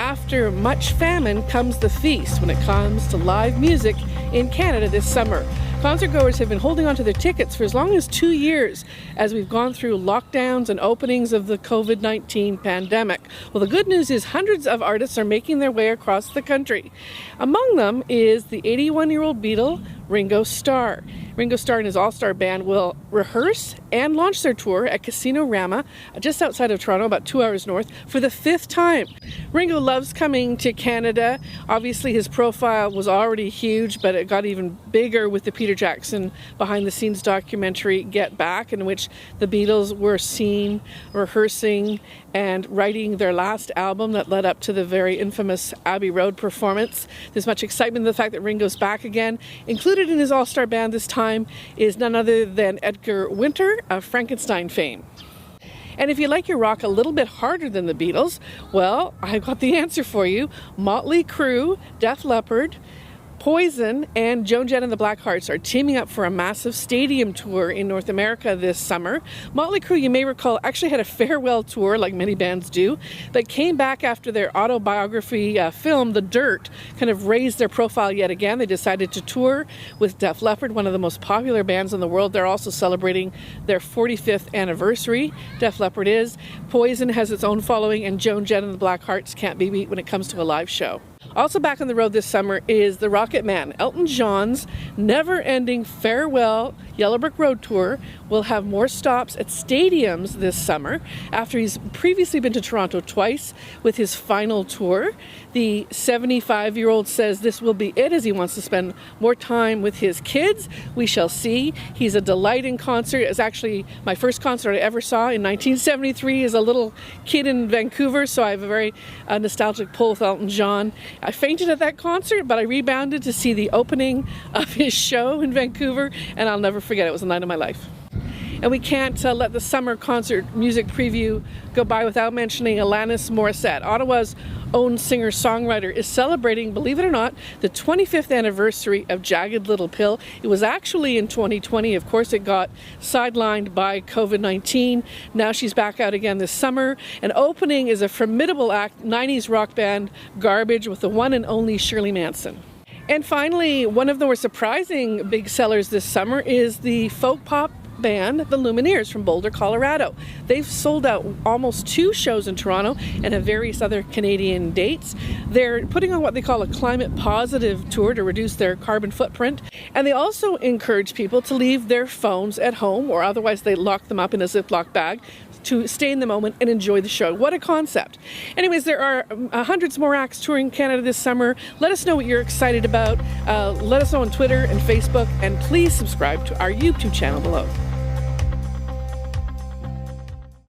After much famine comes the feast when it comes to live music in Canada this summer. Concertgoers have been holding on to their tickets for as long as 2 years as we've gone through lockdowns and openings of the COVID-19 pandemic. Well, the good news is hundreds of artists are making their way across the country. Among them is the 81-year-old Beatle, Ringo Starr. Ringo Starr and his All-Starr band will rehearse and launch their tour at Casino Rama, just outside of Toronto, about 2 hours north, for the 5th time. Ringo loves coming to Canada. Obviously, his profile was already huge, but it got even bigger with the Peter Jackson behind-the-scenes documentary Get Back, in which the Beatles were seen rehearsing and writing their last album that led up to the very infamous Abbey Road performance. There's much excitement in the fact that Ringo's back again. Included in his All-Star band this time is none other than Edgar Winter of Frankenstein fame. And if you like your rock a little bit harder than the Beatles, well, I've got the answer for you. Motley Crue, Def Leppard, Poison, and Joan Jett and the Blackhearts are teaming up for a massive stadium tour in North America this summer. Motley Crue, you may recall, actually had a farewell tour, like many bands do, but came back after their autobiography film, The Dirt, kind of raised their profile yet again. They decided to tour with Def Leppard, one of the most popular bands in the world. They're also celebrating their 45th anniversary. Def Leppard is. Poison has its own following, and Joan Jett and the Blackhearts can't be beat when it comes to a live show. Also back on the road this summer is the Rocket Man. Elton John's never-ending farewell Yellow Brick Road tour will have more stops at stadiums this summer after he's previously been to Toronto twice with his final tour. The 75-year-old says this will be it as he wants to spend more time with his kids. We shall see. He's a delight in concert. It was actually my first concert I ever saw in 1973 as a little kid in Vancouver, so I have a very nostalgic pull with Elton John. I fainted at that concert, but I rebounded to see the opening of his show in Vancouver, and I'll never forget it. It was the night of my life. And we can't let the summer concert music preview go by without mentioning Alanis Morissette. Ottawa's own singer-songwriter is celebrating, believe it or not, the 25th anniversary of Jagged Little Pill. It was actually in 2020. Of course, it got sidelined by COVID-19. Now she's back out again this summer. And opening is a formidable act, 90s rock band Garbage with the one and only Shirley Manson. And finally, one of the more surprising big sellers this summer is the folk pop band, the Lumineers from Boulder, Colorado. They've sold out almost 2 shows in Toronto and have various other Canadian dates. They're putting on what they call a climate positive tour to reduce their carbon footprint. And they also encourage people to leave their phones at home, or otherwise they lock them up in a Ziploc bag, to stay in the moment and enjoy the show. What a concept. Anyways, there are hundreds more acts touring Canada this summer. Let us know what you're excited about. Let us know on Twitter and Facebook, and please subscribe to our YouTube channel below.